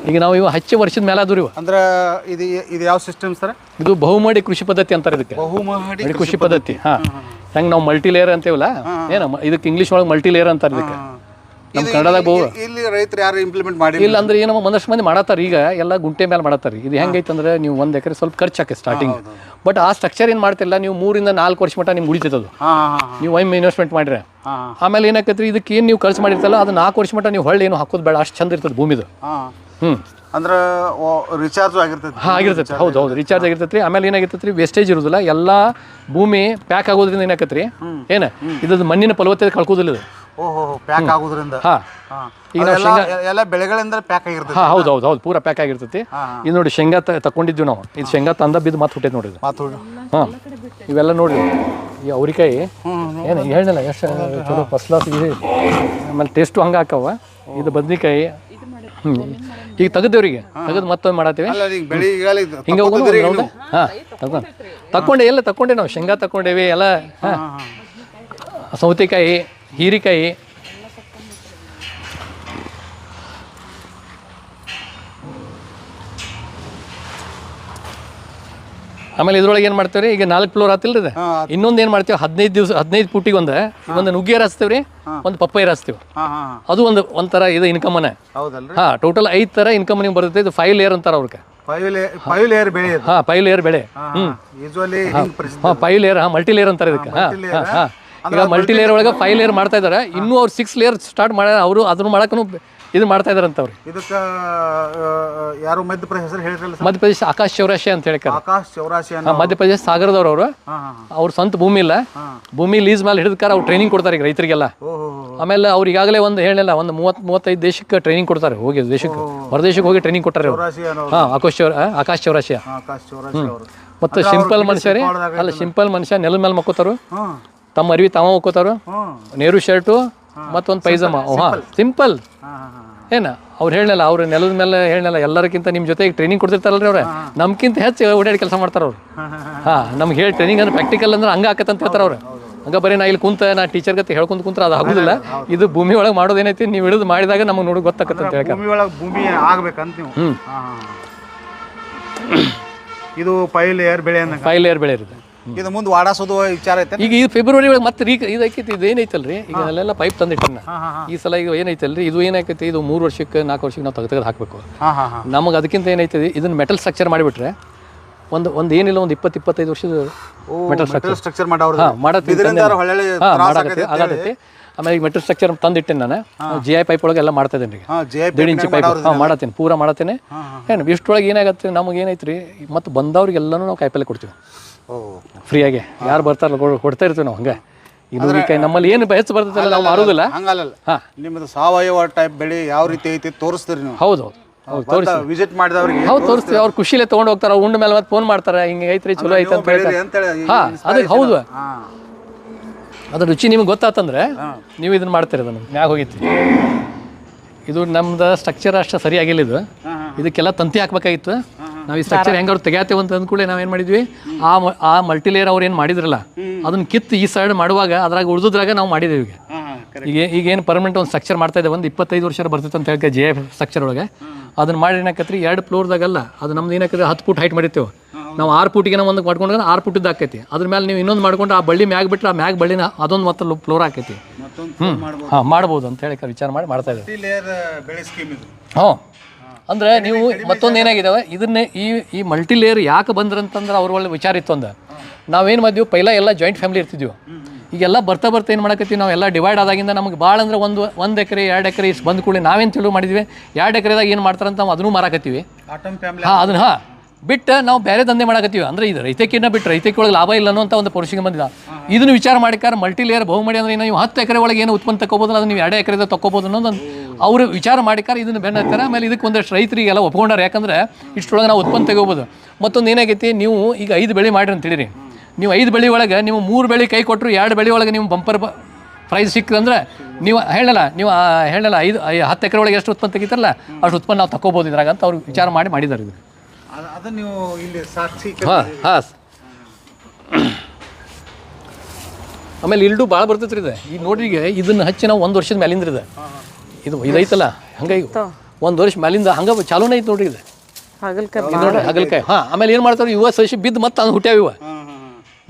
ಈಗ ನಾವು ಇವು ಹಚ್ಚಿ ವರ್ಷದ ಮೇಲೆ ಆದ್ರಿ. ಅಂದ್ರೆ ಇದು ಯಾವ ಸಿಸ್ಟಮ್ ಸರ್? ಇದು ಬಹುಮಡಿ ಕೃಷಿ ಪದ್ಧತಿ ಅಂತಾರೆ ಇದಕ್ಕೆ. ಬಹುಮಡಿ ಕೃಷಿ ಪದ್ಧತಿ. ಹೆಂಗೆ ನಾವು ಮಲ್ಟಿ ಲೇಯರ್ ಅಂತೇವಲ್ಲ, ಇದಕ್ಕೆ ಇಂಗ್ಲೀಷ್ ಒಳಗೆ ಮಲ್ಟಿ ಲೇಯರ್ ಅಂತಾರೆ ಇದಕ್ಕೆ. ನಮ್ಮ ಕನ್ನಡದಾಗ ಇಲ್ಲಿ ರೈತರು ಯಾರು ಇಂಪ್ಲಿಮೆಂಟ್ ಮಾಡಿ ಇಲ್ಲ ಅಂದ್ರೆ ಏನೋ ಒಂದಷ್ಟು ಮಂದಿ ಮಾಡತ್ತಾರೆ. ಈಗ ಎಲ್ಲ ಗುಂಟೆ ಮೇಲೆ ಮಾಡತ್ತಾರೆ. ಇದು ಹೆಂಗೈತೆ ಅಂದ್ರೆ, ನೀವು 1 ಎಕರೆ ಸ್ವಲ್ಪ ಖರ್ಚು ಹಾಕಿ ಸ್ಟಾರ್ಟಿಂಗ್, ಬಟ್ ಆ ಸ್ಟ್ರಕ್ಚರ್ ಏನು ಮಾಡ್ತಿಲ್ಲ ನೀವು 3 ರಿಂದ 4 ವರ್ಷ ಮಟ್ಟ ನಿಮ್ಗೆ ಉಳಿತೈತೆ ಅದು. ನೀವು ಒಮ್ಮೆ ಇನ್ವೆಸ್ಟ್ಮೆಂಟ್ ಮಾಡಿದ್ರೆ ಆಮೇಲೆ ಏನಾಕೈತ್ರಿ, ಇದಕ್ಕೆ ಏನು ನೀವು ಖರ್ಚು ಮಾಡಿರ್ತಲ್ಲ ಅದು 4 ವರ್ಷ ಮಟ್ಟ ನೀವು ಹೊಳ್ಳಿ ಏನು ಹಾಕೋದು ಬೇಡ. ಅಷ್ಟು ಚಂದ ಇರ್ತದೆ ಭೂಮಿದು. ಅಂದ್ರೆ ರಿಚಾರ್ಜ್ ಆಗಿರ್ತೈತಿ. ಆಗಿರ್ತೈತಿ. ಹೌದು, ರಿಚಾರ್ಜ್ ಆಗಿರ್ತೈತಿ. ಆಮೇಲೆ ಏನಾಗಿರ್ತೈತಿ, ವೇಸ್ಟೇಜ್ ಇರೋದಿಲ್ಲ. ಎಲ್ಲ ಭೂಮಿ ಪ್ಯಾಕ್ ಆಗೋದ್ರಿಂದ ಏನಾಕತ್ರಿ, ಇದು ಮಣ್ಣಿನ ಫಲವತ್ತತೆ ಕಳ್ಕೋದಿಲ್ಲ ಇದು. ಪ್ಯಾಕ್ ಆಗೋದ್ರಿಂದ. ಈಗ ನಾವು ಎಲ್ಲ ಬೆಳೆಗಳಿಂದ ಪ್ಯಾಕ್ ಆಗಿರ್ತೈತಿ. ಹೌದು, ಪೂರಾ ಪ್ಯಾಕ್ ಆಗಿರ್ತೈತಿ. ಇದು ನೋಡಿ ಶೇಂಗಾ ತಕೊಂಡಿದ್ವಿ ನಾವು. ಇದು ಶೇಂಗಾ ತಂದ ಬಿದ್ದು ಮತ್ತೆ ಹುಟ್ಟೈತೆ ನೋಡಿದ್ದು. ಇವೆಲ್ಲ ನೋಡ್ರಿ. ಈ ಅವ್ರಿಕಾಯಿ ಏನು ಹೇಳಿಲ್ಲ ಎಷ್ಟು ಚಲೋ ಫಸ್ಟ್ ಕ್ಲಾಸ್ ಇದೆ. ಆಮೇಲೆ ಟೇಸ್ಟು ಹಂಗೆ ಹಾಕವ. ಇದು ಬದ್ನಿಕಾಯಿ ಈಗ ತೆಗೆದೇವ್ರಿಗೆ ತೆಗೆದು ಮತ್ತೊಮ್ಮೆ ಮಾಡತ್ತೀವಿ. ಹಿಂಗೆ ತಗೊಂಡೆ ನಾವು ಶೇಂಗಾ ತಗೊಂಡೇವಿ ಎಲ್ಲ. ಸೌತೆಕಾಯಿ, ಹೀರಿಕಾಯಿ, ಆಮೇಲೆ ಇದ್ರೊಳಗೆ ಏನು ಮಾಡ್ತೇವ್ರಿ, ಈಗ 4 ಫ್ಲೋರ್ ಆತಿಲ್ರಿ. ಇನ್ನೊಂದು ಏನು ಮಾಡ್ತೀವಿ, 15 ಫೂಟಿಗೆ ಒಂದು ನುಗ್ಗಿಯರ್ ಹಚ್ತೇವ್ರಿ, ಒಂದು ಪಪ್ಪಾಯಿ ಹಚ್ತೀವಿ. ಅದು ಒಂಥರ ಇದು ಇನ್ಕಮನೇ. ಟೋಟಲ್ 5 ಥರ ಇನ್ಕಮ್ ನಿಮ್ಗೆ ಬರ್ತೈತೆ. ಇದು 5 ಲೇಯರ್ ಅಂತಾರೆ ಅವ್ರಿಗೆ. 5 ಲೇಯರ್ ಬೆಳೆ. 5 ಲೇಯರ್ ಬೆಳೆ. 5 ಲೇಯರ್ ಮಲ್ಟಿ ಲೇಯರ್ ಅಂತಾರೆ ಇದಕ್ಕೆ. ಈಗ ಮಲ್ಟಿ ಲೇಯರ್ ಒಳಗೆ 5 ಲೇಯರ್ ಮಾಡ್ತಾ ಇದಾರೆ. ಇನ್ನೂ ಅವ್ರು 6 ಲೇಯರ್ ಸ್ಟಾರ್ಟ್ ಮಾಡ್ಯಾರ. ಅವರು ಅದನ್ನು ಮಾಡಕ್ಕೂ ಇದು ಮಾಡ್ತಾ ಇದಾರೆ ಅಂತ ಅವ್ರು. ಇದಕ್ಕೆ ಯಾರು ಮಧ್ಯಪ್ರದೇಶ ಹೆಸರು ಹೇಳಿದ್ರಲ್ಲ? ಮಧ್ಯಪ್ರದೇಶ ಆಕಾಶ್ ಚೌರಾಶಿ ಅಂತ ಹೇಳಿ. ಆಕಾಶ್ ಚೌರಾಶಿ ಮಧ್ಯಪ್ರದೇಶ ಸಾಗರದವ್ರು ಅವರು. ಅವ್ರ ಸ್ವಂತ ಭೂಮಿ ಇಲ್ಲ, ಭೂಮಿ ಲೀಸ್ ಮೇಲೆ ಹಿಡಿದ್ಕಾರ ಅವ್ರು ಟ್ರೈನಿಂಗ್ ಕೊಡ್ತಾರೆ ಈಗ ರೈತರಿಗೆಲ್ಲ. ಆಮೇಲೆ ಅವ್ರು ಈಗಾಗಲೇ ಒಂದು ಹೇಳಿಲ್ಲ, ಒಂದು 30-35 ದೇಶಕ್ಕೆ ಟ್ರೈನಿಂಗ್ ಕೊಡ್ತಾರೆ. ಹೋಗಿ ದೇಶಕ್ಕೆ ಹೊರದೇಶಕ್ಕೆ ಹೋಗಿ ಟ್ರೈನಿಂಗ್ ಕೊಟ್ಟಾರೆ ಅವರು. ಆಕಾಶ್ ಚೌರಾಶಿ. ಮತ್ತು ಸಿಂಪಲ್ ಮನುಷ್ಯ ರೀ. ಅಲ್ಲ, ಸಿಂಪಲ್ ಮನುಷ್ಯ ನೆಲದ ಮೇಲೆ ಮಕ್ಕೋತಾರು, ತಮ್ಮ ಅರಿವಿ ತಾವ ಹೋಗ್ಕೋತಾರು, ನೇರು ಶರ್ಟು ಮತ್ತೊಂದು ಪೈಜಾಮ. ಸಿಂಪಲ್. ಅವ್ರು ಹೇಳಲ್ಲ, ಅವ್ರು ನೆಲದ ಮೇಲೆ ಹೇಳಲ್ಲ. ಎಲ್ಲರಿಗಿಂತ ನಿಮ್ಮ ಜೊತೆಗೆ ಟ್ರೈನಿಂಗ್ ಕೊಡ್ತಿರ್ತಾರಲ್ರಿ ಅವ್ರೆ, ನಮ್ಗಿಂತ ಹೆಚ್ಚು ಓಡಾಡಿ ಕೆಲಸ ಮಾಡ್ತಾರೆ ಅವ್ರು. ನಮ್ಗೆ ಹೇಳಿ ಟ್ರೈನಿಂಗ್ ಅಂದ್ರೆ ಪ್ರಾಕ್ಟಿಕಲ್ ಅಂದ್ರೆ ಹಂಗೆ ಆಕತ್ತಂತ ಹೇಳ್ತಾರೆ ಅವ್ರು. ಹಂಗೆ ಬರೀ ನಾ ಇಲ್ಲಿ ನಾ ಟೀಚರ್ ಗತಿ ಹೇಳ್ಕೊಂತ ಕುಂತ್ರೆ ಅದು ಆಗೋದಿಲ್ಲ. ಇದು ಭೂಮಿ ಒಳಗೆ ಮಾಡೋದೇನೈತಿ, ನೀವು ಹಿಡಿದು ಮಾಡಿದಾಗ ನಮಗೆ ನೋಡಿ ಗೊತ್ತಾಗತ್ತೆ ಅಂತ ಹೇಳ್ತಾರೆ. ಭೂಮಿ ಆಗ್ಬೇಕಂತ ನೀವು. ಇದು 5 ಲೇಯರ್ ಬೆಳೆ. 5 ಲೇಯರ್ ಬೆಳೆ ಇರುತ್ತೆ. ಇದು ಮುಂದೆ ವಾಡಾಸೋದು ವಿಚಾರ ಐತೆ. ಈಗ ಇದು ಫೆಬ್ರವರಿ ಒಳಗೆ ಮತ್ತೆ ಇದೈತಿ. ಇದು ಏನೈತಲ್ರಿ, ಈಗ ಅಲ್ಲೆಲ್ಲ ಪೈಪ್ ತಂದಿಟ್ಟಿನ ಈ ಸಲ. ಈಗ ಏನೈತಲ್ರಿ, ಇದು ಏನಾಕೈತಿ, ಇದು 3 ವರ್ಷಕ್ಕೆ 4 ವರ್ಷಕ್ಕೆ ನಾವು ತೆಗೆದು ಹಾಕಬೇಕು. ನಮಗೆ ಅದಕ್ಕಿಂತ ಏನೈತಿ, ಇದನ್ನ ಮೆಟಲ್ ಸ್ಟ್ರಕ್ಚರ್ ಮಾಡಿಬಿಟ್ರೆ ಒಂದು ಏನಿಲ್ಲ, ಒಂದು 20-25 ವರ್ಷದ ಮೆಟಲ್ ಸ್ಟ್ರಕ್ಚರ್ ಆಗತ್ತೆ. ಆಮೇಲೆ ಈಗ ಮೆಟಲ್ ಸ್ಟ್ರಕ್ಚರ್ ತಂದಿಟ್ಟೇನೆ ನಾನು. GI ಪೈಪ್ ಒಳಗೆ ಎಲ್ಲ ಮಾಡ್ತಾ ಇದ್ದೇನೆ. ಈಗ 1.5 ಇಂಚ್ ಪೈಪ್ ಮಾಡತ್ತೇನೆ, ಪೂರ ಮಾಡತ್ತೇನೆ. ಇಷ್ಟೊಳಗೆ ಏನಾಗತ್ತೆ, ನಮಗೆ ಏನೈತ್ರಿ, ಮತ್ತು ಬಂದವ್ರಿಗೆಲ್ಲನೂ ನಾವು ಕಾಯಿಪಲ್ಲೆ ಕೊಡ್ತೀವಿ ಫ್ರೀಯಾಗಿ. ಯಾರು ಬರ್ತಾರಲ್ಲ ಕೊಡ್ತಾ ಇರ್ತೀವಿ ನಾವು. ಹಂಗೆ ಇದು ನುಗ್ಗಿಕಾಯಿ ನಮ್ಮಲ್ಲಿ ಏನು ಹೆಚ್ಚು ಬರ್ತೈತಲ್ಲ ನಾವು ಮಾರೋದಿಲ್ಲ. ಹಂಗಲ್ಲ, ಹಾಂ, ನಿಮ್ಮದು ಸಾವಯವ ಟೈಪ್ ಬೆಳೆ ಯಾವ ರೀತಿ ಐತಿ ತೋರಿಸ್ತೀರಿ ನೀವು. ಹೌದು ಹೌದು ವಿಸಿಟ್ ಮಾಡಿದವ್ರಿಗೆ ಹೌದು ತೋರಿಸ್ತೀವಿ. ಅವ್ರು ಖುಷಿಲೇ ತೊಗೊಂಡು ಹೋಗ್ತಾರೆ. ಉಂಡ ಮೇಲೆ ಮತ್ತೆ ಫೋನ್ ಮಾಡ್ತಾರೆ, ಹಿಂಗೆ ಐತ್ರಿ ಚಲೋ ಐತೆ ಅಂತ ಹೇಳ್ತಾರೆ. ಹಾಂ, ಅದಕ್ಕೆ ಹೌದು, ಅದ್ರ ರುಚಿ ನಿಮ್ಗೆ ಗೊತ್ತಾತಂದ್ರೆ ನೀವು ಇದನ್ನ ಮಾಡ್ತೀರಿ. ಅದನ್ನು ಮ್ಯಾಗ ಹೋಗಿತ್ತು. ಇದು ನಮ್ದು ಸ್ಟ್ರಕ್ಚರ್ ಅಷ್ಟು ಸರಿಯಾಗಿಲ್ಲ. ಇದಕ್ಕೆಲ್ಲ ತಂತಿ ಹಾಕ್ಬೇಕಾಗಿತ್ತು. ನಾವು ಈ ಸ್ಟ್ರಕ್ಚರ್ ಹೆಂಗಾದ್ರು ತೆಗ್ಯಾತೇವೆ ಅಂತ ಅಂದ್ಕೂಡಲೇ ನಾವೇನು ಮಾಡಿದ್ವಿ, ಆ ಮಲ್ಟಿಲೇಯರ್ ಅವ್ರು ಏನು ಮಾಡಿದ್ರಲ್ಲ ಅದನ್ನ ಕಿತ್ತು ಈ ಸೈಡ್ ಮಾಡುವಾಗ ಅದ್ರಾಗ ಉಳಿದ್ರಾಗ ನಾವು ಮಾಡಿದ್ದೇವೆ. ಈಗೇನು ಪರ್ಮನೆಂಟ್ ಒಂದು ಸ್ಟ್ರಕ್ಚರ್ ಮಾಡ್ತಾ ಇದೆ, ಒಂದು 25 ವರ್ಷ ಬರ್ತಿತ್ತು ಅಂತ ಹೇಳಿ JF ಸ್ಟ್ರಕ್ಚರ್ ಒಳಗೆ ಅದನ್ನ ಮಾಡಿ ಏನಾಕತ್ರಿ 2 ಫ್ಲೋರ್ದಾಗಲ್ಲ, ಅದು ನಮ್ದು ಏನಾಕತ್ರಿ 10 ಫುಟ್ ಹೈಟ್ ಮಾಡಿರ್ತೇವೆ ನಾವು. 6 ಫುಟಿಗೆ ಒಂದು ಮಾಡ್ಕೊಂಡ್ರೆ 6 ಫುಟ್ಟಿದ್ದು ಆಕೈತಿ. ಅದ್ರ ಮೇಲೆ ನೀವು ಇನ್ನೊಂದು ಮಾಡ್ಕೊಂಡ್ರೆ ಆ ಬಳ್ಳಿ ಮ್ಯಾಗ ಬಿಟ್ಟರೆ ಆ ಮ್ಯಾಗ ಬಳ್ಳಿನ ಅದೊಂದು ಮತ್ತೆ ಫ್ಲೋರ್ ಆಕೈತಿ. ಹಾಂ, ಮಾಡ್ಬೋದು ಅಂತ ಹೇಳಿ ವಿಚಾರ ಮಾಡಿ ಮಾಡ್ತಾ ಇದ್ದೀವಿ. ಹ್ಞೂ, ಅಂದರೆ ನೀವು ಮತ್ತೊಂದು ಏನಾಗಿದ್ದಾವೆ ಇದನ್ನೇ ಈ ಮಲ್ಟಿ ಲೇಯರ್ ಯಾಕೆ ಬಂದ್ರಂತಂದ್ರೆ ಅವ್ರ ಒಳ್ಳೆ ವಿಚಾರ ಇತ್ತು ಅಂದ. ನಾವೇನು ಮಾಡಿದ್ವಿ, ಪೈಲ ಎಲ್ಲ ಜಾಯಿಂಟ್ ಫ್ಯಾಮಿಲಿ ಇರ್ತಿದ್ವಿ. ಈಗೆಲ್ಲ ಬರ್ತಾ ಏನು ಮಾಡಕತ್ತೀವಿ, ನಾವೆಲ್ಲ ಡಿವೈಡ್ ಆದಾಗಿಂದ ನಮ್ಗೆ ಭಾಳ ಅಂದ್ರೆ 1 ಎಕರೆ 2 ಎಕರೆ ಇಷ್ಟು ಬಂದು ಕೂಡಲೇ ನಾವೇನು ಚಲೋ ಮಾಡಿದ್ವಿ, 2 ಎಕರೆದಾಗ ಏನು ಮಾಡ್ತಾರಂತ ನಾವು ಅದನ್ನು ಮಾರಾಕತ್ತೀವಿ. ಹಾಂ, ಅದನ್ನು ಬಿಟ್ಟು ನಾವು ಬೇರೆ ದಂಧೆ ಮಾಡಕತ್ತೀವಿ. ಅಂದರೆ ಇದು ರೈತಕ್ಕಿನ್ನ ಬಿಟ್ಟು ರೈತಕ್ಕೆ ಒಳಗೆ ಲಾಭ ಇಲ್ಲ ಅನ್ನೋ ಒಂದು ಪುರುಷಿಗೆ ಬಂದಿಲ್ಲ. ಇದನ್ನು ವಿಚಾರ ಮಾಡಿಕಾರ ಮಲ್ಟಿ ಲೇಯರ್ ಬಹುಮಡಿ ಅಂದರೆ ನೀವು 10 ಎಕರೆ ಒಳಗೆ ಏನು ಉತ್ಪನ್ನ ತಗೋಬೋದು, ಅದನ್ನು ನೀವು 2 ಎಕರೆದಾಗ ತಗೋಬೋದು ಅನ್ನೋದು ಅವರು ವಿಚಾರ ಮಾಡಿಕಾರ ಇದನ್ನು ಬೆನ್ನ ಹತ್ತಾರೆ. ಆಮೇಲೆ ಇದಕ್ಕೆ ಒಂದಷ್ಟು ರೈತರಿಗೆಲ್ಲ ಒಪ್ಕೊಂಡಾರೆ. ಯಾಕಂದರೆ ಇಷ್ಟರೊಳಗೆ ನಾವು ಉತ್ಪನ್ನ ತಗೋಬೋದು. ಮತ್ತೊಂದು ಏನಾಗೈತಿ, ನೀವು ಈಗ 5 ಬೆಳೆ ಮಾಡಿರಿ ಅಂತ ಹೇಳಿರಿ. ನೀವು 5 ಬೆಳೆ ಒಳಗೆ ನೀವು 3 ಬೆಳೆ ಕೈ ಕೊಟ್ಟರು 2 ಬೆಳೆ ಒಳಗೆ ನೀವು ಬಂಪರ್ ಪ್ರೈಸ್ ಸಿಕ್ಕಿದ್ರೆ ನೀವು ಹೇಳಲ್ಲ 10 ಎಕರೆ ಒಳಗೆ ಎಷ್ಟು ಉತ್ಪನ್ನ ತೆಗಿತಾರಲ್ಲ ಅಷ್ಟು ಉತ್ಪನ್ನ ನಾವು ತಗೋಬೋದು ಇದ್ರಾಗ ಅಂತ ಅವ್ರು ವಿಚಾರ ಮಾಡಿದ್ದಾರೆ. ಇದು ಹಾಂ ಹಾಂ. ಆಮೇಲೆ ಇಲ್ಡು ಭಾಳ ಬರ್ತೈತ್ರಿ ಇದು. ಈಗ ನೋಡ್ರಿ, ಈಗ ಇದನ್ನು ಹಚ್ಚಿ ನಾವು 1 ವರ್ಷದ ಮೇಲಿಂದ ಇದು ಇದೈತಲ್ಲ ಹಂಗಾಗಿ 1 ವರ್ಷ ಮೇಲಿಂದ ಹಂಗೆ ಚಾಲೂನೇ ಐತೆ ನೋಡ್ರಿ ಇದು ನೋಡ್ರಿ ಹಾಗಲ್ಕಾಯಿ. ಹಾಂ, ಆಮೇಲೆ ಏನು ಮಾಡ್ತಾರೆ, ಇವ ಸಸಿ ಬಿದ್ದು ಮತ್ತೆ ಅದು ಹುಟ್ಟ್ಯಾವ. ಇವ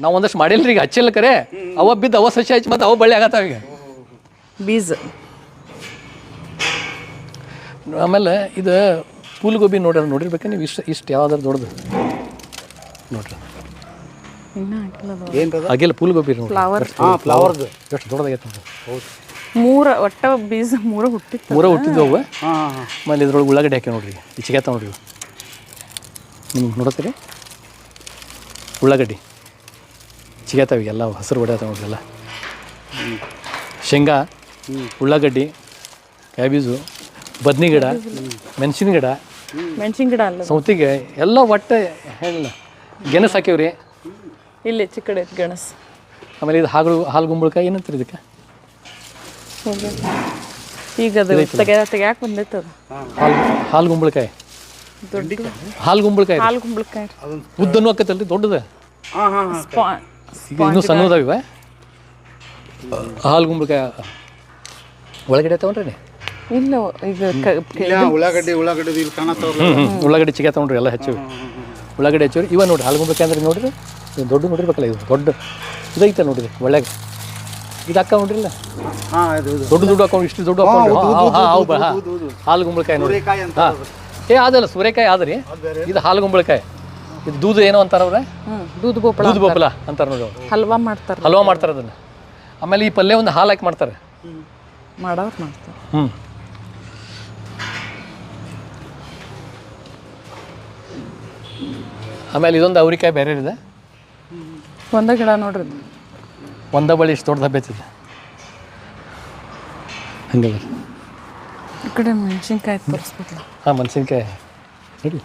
ನಾವು ಒಂದಷ್ಟು ಮಾಡಿಲ್ರಿ, ಈಗ ಹಚ್ಚಿಲ್ಲ ಕರೆ ಅವ ಬಿದ್ದು ಅವ ಸಸಿ ಹಚ್ಚಿ ಮತ್ತೆ ಅವ ಬಳ್ಳಿ ಆಗತ್ತಾವ ಈಗ ಬೀಜ. ಆಮೇಲೆ ಇದು ಫೂಲ್ಗೋಬಿ ನೋಡಿರ್ಬೇಕು ನೀವು. ಇಷ್ಟು ಯಾವ್ದಾರು ದೊಡ್ಡದು ನೋಡ್ರಿ, ಆಗಿಲ್ಲ ಫೂಲ್ಗೋಬಿ ಫ್ಲವರ್ದು ಎಷ್ಟು ದೊಡ್ಡದಾಗೈತೆ ಅಂತ. ಹೌದು, 3 ಒಟ್ಟ ಬೀಜ 3 ಹುಟ್ಟಿದ್ದವು. ಆಮೇಲೆ ಇದ್ರೊಳಗೆ ಉಳ್ಳಾಗಡ್ಡಿ ಹಾಕಿ ನೋಡ್ರಿ, ಚಿಗಾತಾವ ನೋಡ್ರಿ. ನಿಮ್ಗೆ ನೋಡತ್ತೀರಿ ಉಳ್ಳಾಗಡ್ಡಿ ಚಿಗಾತಾವ ಎಲ್ಲ ಹಸಿರು ಹೊಡೆಯತ್ತಾವ ನೋಡ್ರಿ. ಎಲ್ಲ ಶೇಂಗಾ, ಉಳ್ಳಾಗಡ್ಡಿ, ಕ್ಯಾಬೇಜು, ಬದ್ನಿ ಗಿಡ, ಮೆಣಸಿನ ಗಿಡ, ಅಲ್ಲ ಸೌತಿಗೆ ಎಲ್ಲ ಒಟ್ಟೆ ಹೇಳಿಲ್ಲ. ಗೆಣಸು ಹಾಕಿವ್ರಿ ಇಲ್ಲಿ ಚಿಕ್ಕಡೆ ಗೆಣಸು. ಆಮೇಲೆ ಇದು ಹಾಲು ಗುಂಬಳಕಾಯಿ ಏನಂತೀರಿ ಇದಕ್ಕೆ? ಈಗ ಅದು ತೆಗ್ಯಾಕೆ ಬಂದೈತೆ ಅದು ಹಾಲು ಗುಂಬಳಕಾಯಿ. ಹಾಲು ಗುಂಬಳಕಾಯಿ ಉದ್ದನ್ನು ಹಾಕತ್ತಲ್ರಿ ದೊಡ್ಡದ. ಈಗ ಇನ್ನೂ ಸಣ್ಣದಾವಿವ ಹಾಲು ಗುಂಬಳಕಾಯಿ. ಒಳಗಡೆ ತಗೊಂಡ್ರಿ ಇಲ್ಲ ಈಗ ಉಳ್ಳಾಗಡ್ಡಿ ಚಿಕ್ಕ ತಗೊಂಡ್ರಿ ಎಲ್ಲ ಹೆಚ್ಚು ಉಳ್ಳಾಗಡ್ಡಿ ಹೆಚ್ಚು. ಇವ ನೋಡ್ರಿ ಹಾಲು ಗುಂಬಳಕಾಯಿ ಅಂದ್ರೆ ನೋಡ್ರಿ ದೊಡ್ಡ ನೋಡಿರ್ಬೇಕಲ್ಲ. ಇದು ದೊಡ್ಡ ಇದೈತೆ ನೋಡ್ರಿ ಒಳ್ಳೆ ಇದು ಹಾಕ ನೋಡ್ರಿಲ್ಲ ದೊಡ್ಡ ಹಾಕೊಂಡು ಇಷ್ಟು ದೊಡ್ಡ ಹಾಕೊಂಡು ಹಾಲು ಗುಂಬಳಕಾಯಿ ನೋಡ್ರಿ. ಹಾಂ, ಅದಲ್ಲ ಸೂರ್ಯಕಾಯಿ ಆದ್ರಿ. ಇದು ಹಾಲು ಗುಂಬಳಕಾಯಿ. ಇದು ದೂಧ ಏನೋ ಅಂತಾರ ಅವ್ರೆ, ದೂಧ ಬೋಪಲ ಅಂತಾರೆ ನೋಡಿ. ಹಲ್ವಾ ಮಾಡ್ತಾರೆ ಅದನ್ನು. ಆಮೇಲೆ ಈ ಪಲ್ಯ ಒಂದು ಹಾಲು ಹಾಕಿ ಮಾಡ್ತಾರೆ. ಆಮೇಲೆ ಇದೊಂದು ಅವ್ರಿಕಾಯಿ ಬೇರೆ ಇದೆ. ಒಂದ ಗಿಡ ನೋಡ್ರಿ, ಒಂದ ಬಳಿ ಇಷ್ಟು ದೊಡ್ಡದ ಬೇತಿದೆ. ಹಂಗೆ ಈ ಕಡೆ ಮೆಣಸಿನ್ಕಾಯಿ ತೋರಿಸ್ಬೇಕಲ್ಲ. ಹಾಂ, ಮೆಣಸಿನ್ಕಾಯಿ ನೋಡಿ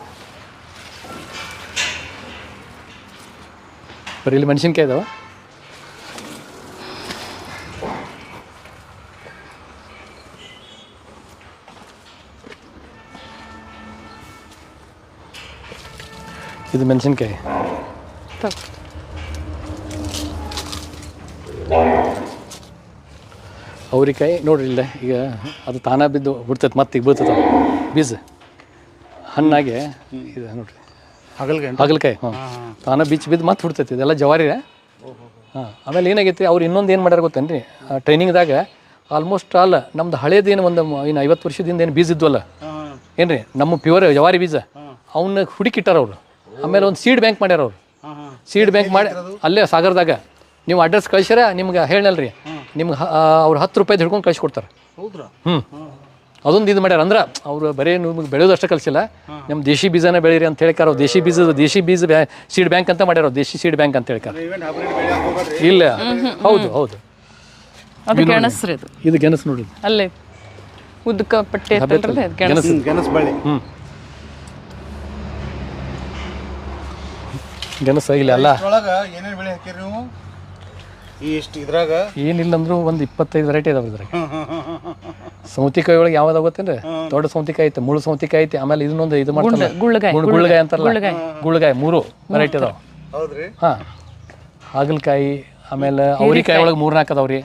ಬರೀ ಇಲ್ಲಿ ಮೆಣಸಿನ್ಕಾಯಿ ಇದಾವೆ. ಇದು ಮೆಣಸಿನ್ಕಾಯಿ. ಅವ್ರಿಕಾಯಿ ನೋಡ್ರಿ ಇಲ್ಲ, ಈಗ ಅದು ತಾನ ಬಿದ್ದು ಬಿಡ್ತೈತೆ, ಮತ್ತೆ ಈಗ ಬೀಳ್ತೈತೆ ಬೀಜ ಹಣ್ಣಾಗೆ. ಇದು ನೋಡ್ರಿ ಹಾಗಲ್ಕಾಯಿ. ಹಾಂ, ತಾನ ಬಿದ್ದು ಮತ್ತೆ ಬಿಡ್ತೈತಿ. ಇದೆಲ್ಲ ಜವಾರಿ. ಹಾಂ, ಆಮೇಲೆ ಏನಾಗೈತಿ, ಅವ್ರು ಇನ್ನೊಂದು ಏನು ಮಾಡ್ಯಾರ ಗೊತ್ತೇನ್ರಿ, ಟ್ರೈನಿಂಗ್ದಾಗ ಆಲ್ಮೋಸ್ಟ್ ಆಲ್ ನಮ್ದು ಹಳೇದೇನು ಒಂದು 50 ವರ್ಷದಿಂದ ಏನು ಬೀಜ ಇದ್ವಲ್ಲ ಏನ್ರಿ, ನಮ್ಮ ಪ್ಯೂರ್ ಜವಾರಿ ಬೀಜ ಅವನ್ನ ಹುಡುಕಿಟ್ಟಾರ ಅವರು. ಆಮೇಲೆ ಒಂದು ಸೀಡ್ ಬ್ಯಾಂಕ್ ಮಾಡ್ಯಾರ ಅವರು. ಸೀಡ್ ಬ್ಯಾಂಕ್ ಮಾಡಿ ಅಲ್ಲೇ ಸಾಗರದಾಗ ನೀವು ಅಡ್ರೆಸ್ ಕಳಿಸ್ಯಾರ, ನಿಮ್ಗೆ ಹೇಳಲ್ರಿ, ನಿಮ್ಗೆ ಅವ್ರು 10 ರೂಪಾಯಿ ಹಿಡ್ಕೊಂಡು ಕಳಿಸ್ಕೊಡ್ತಾರೆ. ಅದೊಂದು ಇದು ಮಾಡ್ಯಾರ. ಅಂದ್ರೆ ಅವರು ಬರೀ ನಿಮ್ಗೆ ಬೆಳೆಯೋದು ಅಷ್ಟೇ ಕಲಿಸಿಲ್ಲ, ನಮ್ಮ ದೇಶಿ ಬೀಜನ ಬೆಳೀರಿ ಅಂತ ಹೇಳ್ಕಾರ. ಅವ್ರು ದೇಶಿ ಬೀಜ ಸೀಡ್ ಬ್ಯಾಂಕ್ ಅಂತ ಮಾಡ್ಯಾರ. ದೇಶಿ ಸೀಡ್ ಬ್ಯಾಂಕ್ ಅಂತ ಹೇಳ್ಕಾರ. ಇಲ್ಲ, ಹೌದು ಅದು ಗೆಣಸ್ರಿ ಅದು. ಇದು ಗೆಣಸು ನೋಡಿ. ಅಲ್ಲೇ ಉದ್ದಕ ಪಟ್ಟೆ ಐತಲ್ರಿ ಅದು ಗೆಣಸು. ಗೆಣಸ್ ಬಳ್ಳಿ. ಗೆಣಸು ಇಲ್ಲ ಅಲ್ಲ. ಒಳಗೆ ಏನೇನು ಬೆಳೆ ಹಾಕಿರಿ ನೀವು? ಇಷ್ಟು ಇದ್ರಾಗ ಏನಿಲ್ಲ ಅಂದ್ರೂ ಒಂದು 25 ವೆರೈಟಿ ಇದಾವೆ ಇದ್ರಾಗ. ಸೌತಿಕಾಯಿ ಒಳಗೆ ಯಾವ್ದು ಗೊತ್ತೇನ್ರಿ? ದೊಡ್ಡ ಸೌತಿಕಾಯಿ ಐತೆ, ಮುಳ್ಳು ಸೌತಿಕಾಯಿ ಐತೆ, ಆಮೇಲೆ ಇದನ್ನೊಂದು ಇದು ಮಾಡ್ತಾರೆ ಗುಳ್ಗಾಯಿ ಅಂತಾರಲ್ಲ, ಗುಳ್ಗಾಯಿ 3 ವೆರೈಟಿ ಅದಾವೆ. ಹೌದ್ರಿ? ಹಾಂ, ಹಾಗಲಕಾಯಿ, ಆಮೇಲೆ ಅವ್ರಿಕಾಯಿ ಒಳಗೆ 3-4 ಅದಾವ್ರಿ.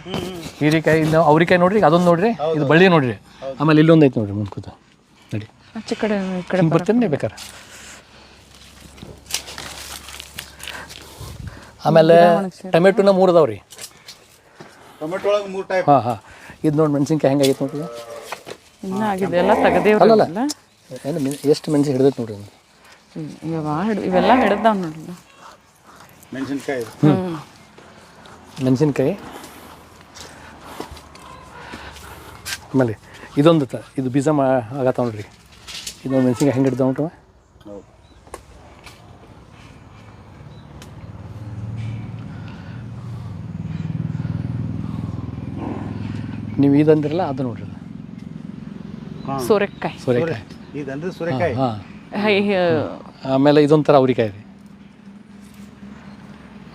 ಹೀರಿಕಾಯಿ, ಇನ್ನು ಅವ್ರಿಕಾಯಿ ನೋಡ್ರಿ, ಅದೊಂದು ನೋಡ್ರಿ, ಇದು ಬಳ್ಳಿ ನೋಡ್ರಿ, ಆಮೇಲೆ ಇಲ್ಲೊಂದು ಐತೆ ನೋಡ್ರಿ ಮುಂದೆ ಕೂತು ನಡಿ. ಆಚೆ ಕಡೆ ಈ ಕಡೆ ಬರ್ತೀನಿ ಬೇಕಾರೆ. ಆಮೇಲೆ ಟೊಮೆಟೊನ 3 ಅದಾವ್ರಿ. ಟೊಮೆಟೊ ಒಳಗೆ 3 ಟೈಪ್. ಹಾಂ, ಇದು ನೋಡಿ ಮೆಣಸಿನ್ಕಾಯಿ ಹೆಂಗಾಗೈತೆ ನೋಡ್ರಿ. ಇನ್ನೂ ಆಗಿದೆ ಎಲ್ಲ ತೆಗೆದೇವ್ರಿ. ಅಲ್ಲಲ್ಲ, ಏನು ಎಷ್ಟು ಮೆಣಸಿನ ಹಿಡಿದೈತೆ ನೋಡ್ರಿ. ಇವೆಲ್ಲ ಹಿಡ್ದಾವ ನೋಡ್ರಿ. ಮೆಣಸಿನ್ಕಾಯಿ. ಮೆಣಸಿನ್ಕಾಯಿ. ಆಮೇಲೆ ಇದೊಂದು ಇದು ಬೀಜ ಆಗತ್ತ ನೋಡ್ರಿ. ಇದೊಂದು ಮೆಣಸಿನ್ಕಾಯಿ ಹೆಂಗೆ ಹಿಡ್ದಾವ ನೋಡ್ರಿ. ನೀವು ಇದಂದ್ರಲ್ಲ ಅದು ನೋಡ್ರಿ. ಸೋರೆಕಾಯಿ. ಇದಂದ್ರೆ ಸೂರ್ಯಕಾಯಿ. ಹಾಂ, ಆಮೇಲೆ ಇದೊಂಥರ ಅವ್ರಿಕಾಯಿ ರೀ.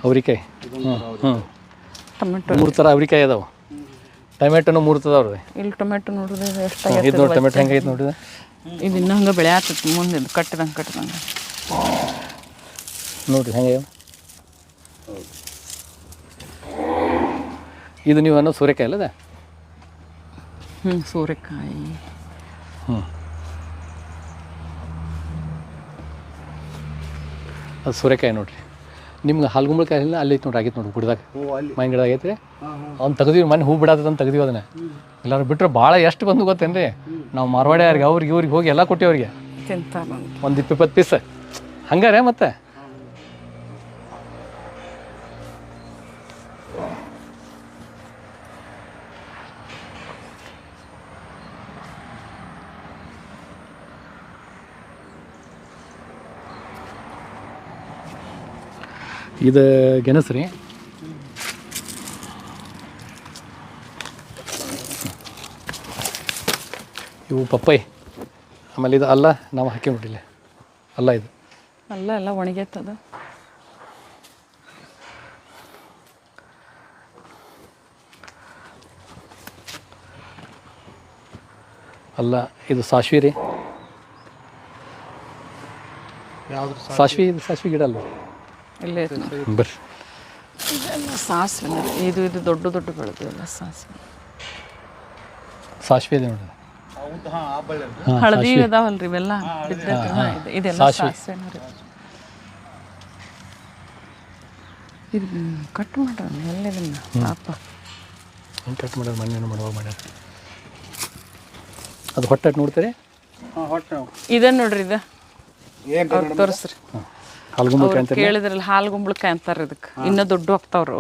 ಅವ್ರಿಕಾಯಿ. ಟೊಮೆಟೊ 3 ಥರ ಅವ್ರಿಕಾಯಿ ಅದಾವೆ. ಟೊಮೆಟೊನು 3 ಅದಾವ್ರಿ. ಇಲ್ಲಿ ಟೊಮೆಟೊ ನೋಡಿದ್ರೆ ಇದು ಎಷ್ಟಾಗೈತೆ ನೋಡಿ ಟೊಮೆಟೊ ಹೆಂಗೈತೆ ನೋಡಿದ್ರೆ. ಇದು ಇನ್ನೂ ಹಂಗೆ ಬೆಳೆ ಆಗ್ತೈತಿ ಮುಂದೆ, ಇದು ಕಟ್ಟಿದಂಗೆ ನೋಡ್ರಿ ಹೆಂಗೆ. ಇದು ನೀವು ಅನ್ನೋ ಸೂರ್ಯಕಾಯಿ ಅಲ್ಲದ? ಸೋರೆಕಾಯಿ. ಅದು ಸೂರ್ಯಕಾಯಿ ನೋಡ್ರಿ. ನಿಮ್ಗೆ ಹಾಲ್ಗುಂಬಳಕಾಯಿ ಇಲ್ಲ, ಅಲ್ಲಿ ಐತೆ ನೋಡ್ರಿ, ಆಗೈತೆ ನೋಡ್ರಿ ಗುಡ್ದಾಗ, ಮೈನ್ ಗಿಡ ಆಗೈತೆ. ಅವ್ನು ತೆಗ್ದೀವಿ, ಮನೆ ಹೂ ಬಿಡತ್ತಂತ ತೆಗ್ದೀವಿ ಅದನ್ನ. ಎಲ್ಲರೂ ಬಿಟ್ಟರೆ ಭಾಳ ಎಷ್ಟು ಬಂದು ಗೊತ್ತೇನ್ರಿ, ನಾವು ಮಾರ್ವಾಡ್ಯಾರಿಗೆ ಅವ್ರಿಗೆ ಇವ್ರಿಗೆ ಹೋಗಿ ಎಲ್ಲ ಕೊಟ್ಟಿವಿ ಅವ್ರಿಗೆ. ತಿಂತಾರೆ ಒಂದು 20 ಪೀಸ್ ಹಂಗಾರೆ. ಮತ್ತೆ ಇದು ಗೆಣಸು ರೀ. ಇವು ಪಪ್ಪಾಯಿ. ಆಮೇಲೆ ಇದು ಅಲ್ಲ, ನಾವು ಹಾಕಿಬಿಟ್ಟಿಲ್ಲ ಅಲ್ಲ. ಇದು ಅಲ್ಲ ಎಲ್ಲ ಒಣಗೈತದ. ಅಲ್ಲ, ಇದು ಸಾಸ್ವಿ ರೀ. ಯಾವ್ದು? ಸಾಸ್ವಿ. ಇದು ಸಾಸ್ವಿ ಗಿಡ ಅಲ್ಲ. ಇಲ್ಲೇ ಬರ್ರಿ. ಇದೆಲ್ಲ ಸಾಸಿವೆ. ಇದು ದೊಡ್ಡ ದೊಡ್ಡ ಬೆಳೆದು ಎಲ್ಲ ಸಾಸಿವೆ. ಸಾಸ್ವಿ ಇದೆ ನೋಡ್ರಿ. ಹಳದಿ ಇದಾವಲ್ರಿ ಇವೆಲ್ಲ ಇದೆಲ್ಲ ಸಾಸಿವೆ. ಇದು ಕಟ್ ಮಾಡ್ರ ಎಲ್ಲದನ್ನ ಪಾಪ ಹೆಂಗೆ ಕಟ್ ಮಾಡೋದು, ಮನೇನು ಮಾಡುವಾಗ ಮಾಡ್ಯಾರ. ಅದು ಹೊಟ್ಟೆ ನೋಡ್ತೀರಿ. ಇದನ್ನ ನೋಡ್ರಿ, ಇದು ತೋರಿಸ್ರಿ. ಹಾಲ್ಗುಂಬಳಕಾಯಿ ಅಂತ ಕೇಳಿದ್ರಲ್ಲ, ಹಾಲ್ಗುಂಬಳಕಾಯಿ ಅಂತಾರೆ ಇದಕ್ಕೆ. ಇನ್ನೂ ದೊಡ್ಡ ಹೋಗ್ತಾವ್ರು.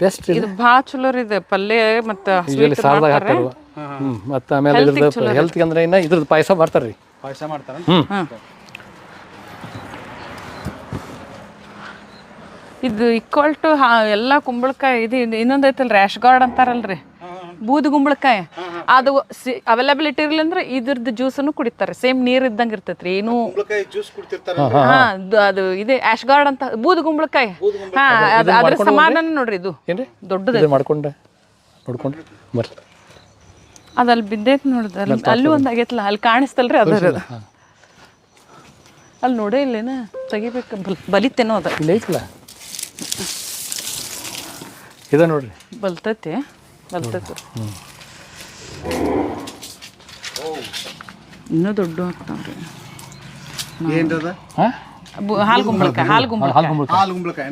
ಬೆಸ್ಟ್. ಇದು ಭಾಳ ಚಲೋ ರೀ. ಇದು ಪಲ್ಯ ಮತ್ತು ಸಾರದಾಗ ಹಾಕ್ತಾರೆ. ಮತ್ತು ಆಮೇಲೆ ಇದ್ರದ್ದು ಹೆಲ್ತ್ಗೆ ಅಂದ್ರೆ ಇನ್ನು ಇದ್ರದ್ದು ಪಾಯಸ ಮಾಡ್ತಾರೆ ರೀ. ಪಾಯಸ ಮಾಡ್ತಾರೆ. ಇದು ಈಕ್ವಲ್ ಟು ಎಲ್ಲ ಕುಂಬಳಕಾಯಿ. ಇದು ಇನ್ನೊಂದು ಐತಲ್ಲ, ರ್ಯಾಶ್ ಗಾರ್ಡ್ ಅಂತಾರಲ್ರಿ, ಬೂದು ಕುಂಬಳಕಾಯಿ. ಅದು ಅವೈಲಬಿಲಿಟಿ ಇರಲಿ ಅಂದ್ರೆ ಇದ್ರದ್ದು ಜ್ಯೂಸನ್ನು ಕುಡಿತಾರೆ. ಸೇಮ್ ನೀರು ಇದ್ದಂಗೆ ಇರ್ತೈತ್ರಿ. ಏನು ಅದು ಇದೆ ಆಶ್ ಗಾರ್ಡ್ ಅಂತ, ಬೂದು ಕುಂಬಳಕಾಯಿ. ಅದ್ರ ಸಮಾನ ನೋಡ್ರಿ. ಇದು ದೊಡ್ಡದು ಮಾಡ್ಕೊಂಡೆ ನೋಡ್ಕೊಂಡ್ರಿ ಬರ್ರಿ. ಅದಲ್ಲಿ ಬಿದ್ದೈತಿ ನೋಡ್ರಿ. ಅಲ್ಲೂ ಒಂದು ಆಗೈತಲ್ಲ, ಅಲ್ಲಿ ಕಾಣಿಸ್ತಲ್ರಿ ಅದು. ಅಲ್ಲಿ ನೋಡೇ ಇಲ್ಲೇನ, ತೆಗಿಬೇಕು. ಬಲಿತೇನೋ ಅದ. ಇಲ್ಲ ಐತಲ್ಲ, ಇದೆ ನೋಡ್ರಿ. ಬಲ್ತೈತಿ. ಇನ್ನೂ ದೊಡ್ಡ ಆಗ್ತಾವ್ರಿ. ಹಾಲ್ಗುಂಬಳಕಾಯಿ.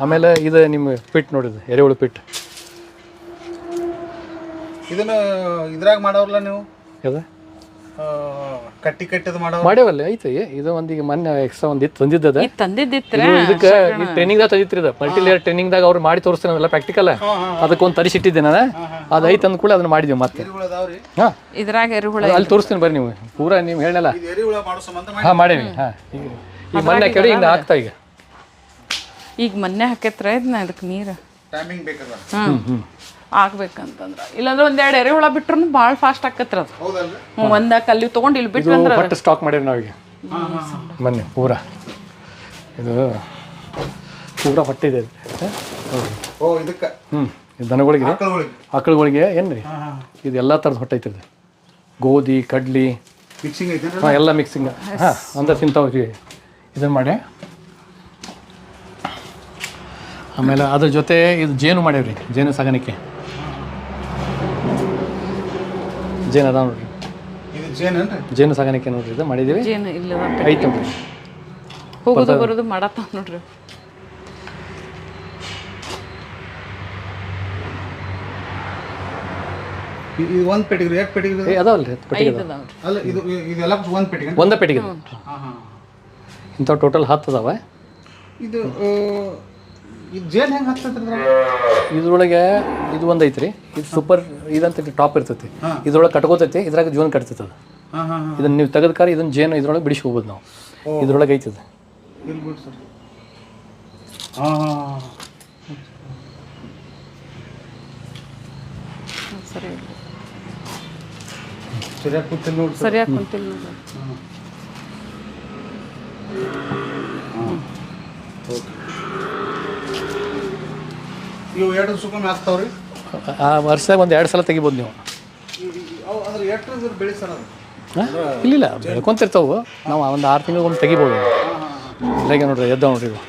ಆಮೇಲೆ ಇದು ನಿಮ್ಮ ಪಿಟ್ ನೋಡಿದ್ದು, ಎರೆಹುಳು ಪಿಟ್. ಇದನ್ನ ಇದ್ರಾಗ ಮಾಡೋರಲ್ಲ ನೀವು? ಯಾವ್ದು? ಕಟ್ಟಿ ಕಟ್ಟದ ಮಾಡೇವಲ್ಲ, ಐತಿ. ಇದು ಒಂದೀಗ ಮೊನ್ನೆ ಎಕ್ಸ್ಟ್ರಾ ಒಂದಿತ್ತು ತಂದಿದ್ದದ. ತಂದಿದ್ದಿತ್ತು ಇದಕ್ಕೆ ಟ್ರೈನಿಂಗ್ದಾಗ ತಂದಿತ್ರಿ. ಇದು ಮಲ್ಟಿಲೇಯರ್ ಟ್ರೈನಿಂಗ್ದಾಗ ಅವ್ರು ಮಾಡಿ ತೋರಿಸ್ತಾನಲ್ಲ ಪ್ರಾಕ್ಟಿಕಲ್, ಅದಕ್ಕೊಂದು ತರಿಸಿಟ್ಟಿದ್ದೆ ನಾನು. ಅದು ಐತೆ ಅಂದ ಕೂಡ ಅದನ್ನ ಮಾಡಿದ್ವಿ. ಮತ್ತೆ ಹಾಂ, ಇದ್ರಾಗ ಎರೆಹುಳ ಅಲ್ಲಿ ತೋರಿಸ್ತೀನಿ ಬರ್ರಿ. ನೀವು ಪೂರಾ ನೀವು ಹೇಳಲ್ಲ. ಹಾಂ ಮಾಡೇವಿ. ಹಾಂ, ಈ ಮೊನ್ನೆ ಕೇಳಿ ಹಿಂಗೆ ಆಗ್ತಾ ಈಗ ಈಗ ಮೊನ್ನೆ ಹಾಕೈತ್ರ ಇದನ್ನ ಇದಕ್ಕೆ ನೀರು ಟೈಮಿಂಗ್ ಬೇಕಲ್ಲ. ಆಗ್ಬೇಕಂತಂದ್ರೆ ಇಲ್ಲಾಂದ್ರೆ ಒಂದೆರಡು ಎರೆಹುಳ ಬಿಟ್ರು ಭಾಳ ಫಾಸ್ಟ್ ಆಕತ್ರ ಅದು. ಹೌದಲ್ರಿ? ಒಂದ ಕಲ್ಲಿ ತೊಗೊಂಡು ಇಲ್ಲಿ ಬಿಟ್ರು ಅಂದ್ರೆ ಹೊಟ್ಟೆ ಸ್ಟಾಕ್ ಮಾಡಿರಿ ನಾವೀಗ ಬನ್ನಿ ಪೂರಾ ಇದು ಪೂರಾ ಹೊಟ್ಟೆ ಇದೆ ಓ ಇದಕ್ಕೆ ಇದು ದನಗಳಿಗೆ ಆಕಳುಗಳಿಗೆ ಆಕಳುಗಳಿಗೆ ಏನ್ರಿ ಇದು ಎಲ್ಲ ಥರದ ಹೊಟ್ಟೆ ಐತಿರ್ದೆ ಗೋಧಿ ಕಡ್ಲಿ ಮಿಕ್ಸಿಂಗ್ ಐತೆ ಹಾಂ ಎಲ್ಲ ಮಿಕ್ಸಿಂಗ್ ಹಾಂ ಅಂದ್ರೆ ತಿಂತಾವ್ರಿ ಇದನ್ನು ಮಾಡಿ ಆಮೇಲೆ ಅದ್ರ ಜೊತೆ ಇದು ಜೇನು ಮಾಡೇವ್ರಿ ಜೇನು ಸಾಗಾಣಿಕೆ ಜೇನು ಅದಾವ ನೋಡ್ರಿ ಇದು ಜೇನೇನ್ರಿ? ಜೇನು ಸಾಗಾಣಿಕೆ ನೋಡ್ರಿ ಇದು ಮಾಡಿದ್ದೀವಿ ಏನು ಇಲ್ಲ ಐತೆ ನೋಡ್ರಿ ಹೋಗೋದು ಬರೋದು ಮಾಡತ್ತ ನೋಡ್ರಿ. ಇದು ಒಂದು ಪೆಟ್ಟಿಗೆ ಎಷ್ಟು ಪೆಟ್ಟಿಗೆ? ಅದಾವಲ್ರಿ ಪೆಟ್ಟಿಗೆ ಐದು ಅದಾವ್ರಿ. ಅಲ್ಲ ಇದು ಇದೆಲ್ಲ ಒಂದು ಪೆಟ್ಟಿಗೆ? ಒಂದೇ ಪೆಟ್ಟಿಗೆ ಹಾಂ ಹಾಂ. ಇಂಥವು ಟೋಟಲ್ 10 ಅದಾವ. ಇದು ಇದು ಜೇನು ಹೆಂಗೆ ಹತ್ತದ್ರಿ? ಇದ್ರೊಳಗೆ ಇದು ಒಂದು ಐತ್ರಿ ಇದು ಸೂಪರ್ ಇದಂತ ಟಾಪ್ ಇರ್ತೈತಿ ಇದ್ರೊಳಗೆ ಕಟ್ಕೋತೈತಿ ಇದ್ರಾಗ ಜೋನ್ ಕಟ್ತೈತಿ ಅದು. ಹಾಂ ಹಾಂ. ಇದನ್ನ ನೀವು ತೆಗೆದ ಕಾರ್ ಇದನ್ನ ಜೇನು ಇದ್ರೊಳಗೆ ಬಿಡಿಸಿ ಹೋಗ್ಬೋದು ನಾವು. ಇದ್ರೊಳಗೆ ಐತದ ಇಲ್ಲಿ ಬಿಡಿ ಸರ್. ಹಾಂ ಹಾಂ. ಸರಿ ಸರಿಯಾಗಿ ಕೂತಿಲ್ಲ ನೋಡಿ. ಸರಿಯಾಗಿ ಕುಂತಿಲ್ಲ ನೋಡ್ರಿ. ಇವು ಎರಡು ಸುಖಮಿ ಆಗ್ತಾವ್ರಿ? ಆ ವರ್ಷದಾಗ ಒಂದು 2 ಸಲ ತೆಗಿಬೋದು ನೀವು. ಅವು ಅಂದ್ರೆ ಎಷ್ಟು ಬೆಳೆ ಸರ್ ಅದು? ಇಲ್ಲ ಬೆಳ್ಕೊಂತಿರ್ತಾವು ನಾವು ಒಂದು 6 ತಿಂಗಳಿಗೊಮ್ಮೆ ತೆಗಿಬೋದು. ಇದ್ರಾಗೆ ನೋಡ್ರಿ ಎದ್ದಾವ ನೋಡ್ರಿ ಇವು.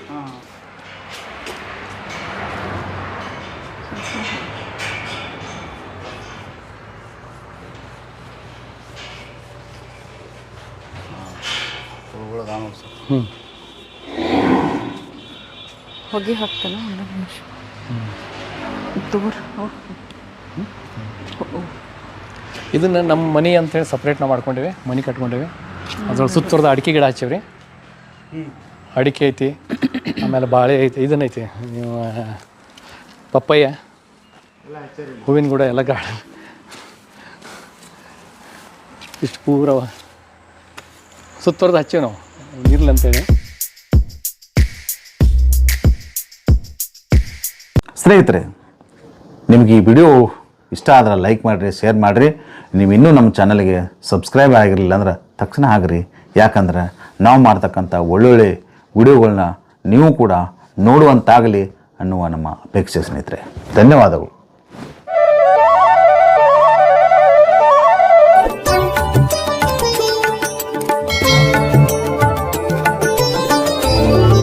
ಹೊಗೆ ಹಾಕ್ತಾನ ಒಂದು ನಿಮಿಷ ದೂರ. ಇದನ್ನು ನಮ್ಮ ಮನೆ ಅಂತೇಳಿ ಸಪ್ರೇಟ್ ನಾವು ಮಾಡ್ಕೊಂಡಿವಿ ಮನೆ ಕಟ್ಕೊಂಡಿವಿ. ಅದ್ರೊಳಗೆ ಸುತ್ತುವರ್ದು ಅಡಿಕೆ ಗಿಡ ಹಚ್ಚಿವ್ರಿ. ಅಡಿಕೆ ಐತಿ ಆಮೇಲೆ ಬಾಳೆ ಐತಿ ಇದನ್ನೈತಿ ನೀವು ಪಪ್ಪಯ್ಯ ಹೂವಿನ ಗಿಡ ಎಲ್ಲ ಗಾರ್ಡನ್ ಇಷ್ಟು ಪೂರವ ಸುತ್ತುವರ್ದು ಹಚ್ಚಿವಿ ನಾವು ಇರ್ಲಿ ಅಂತೇಳಿ. ಸ್ನೇಹಿತರೆ, ನಿಮಗೆ ಈ ವಿಡಿಯೋ ಇಷ್ಟ ಆದ್ರೆ ಲೈಕ್ ಮಾಡಿರಿ, ಶೇರ್ ಮಾಡಿರಿ. ನೀವು ಇನ್ನೂ ನಮ್ಮ ಚಾನಲ್ಗೆ ಸಬ್ಸ್ಕ್ರೈಬ್ ಆಗಿರಲಿಲ್ಲ ಅಂದ್ರೆ ತಕ್ಷಣ ಆಗಿರಿ. ಯಾಕಂದ್ರೆ ನಾವು ಮಾಡ್ತಕ್ಕಂಥ ಒಳ್ಳೊಳ್ಳೆ ವಿಡಿಯೋಗಳನ್ನ ನೀವು ಕೂಡ ನೋಡುವಂತಾಗಲಿ ಅನ್ನುವ ನಮ್ಮ ಅಪೇಕ್ಷೆ. ಸ್ನೇಹಿತರೆ, ಧನ್ಯವಾದಗಳು.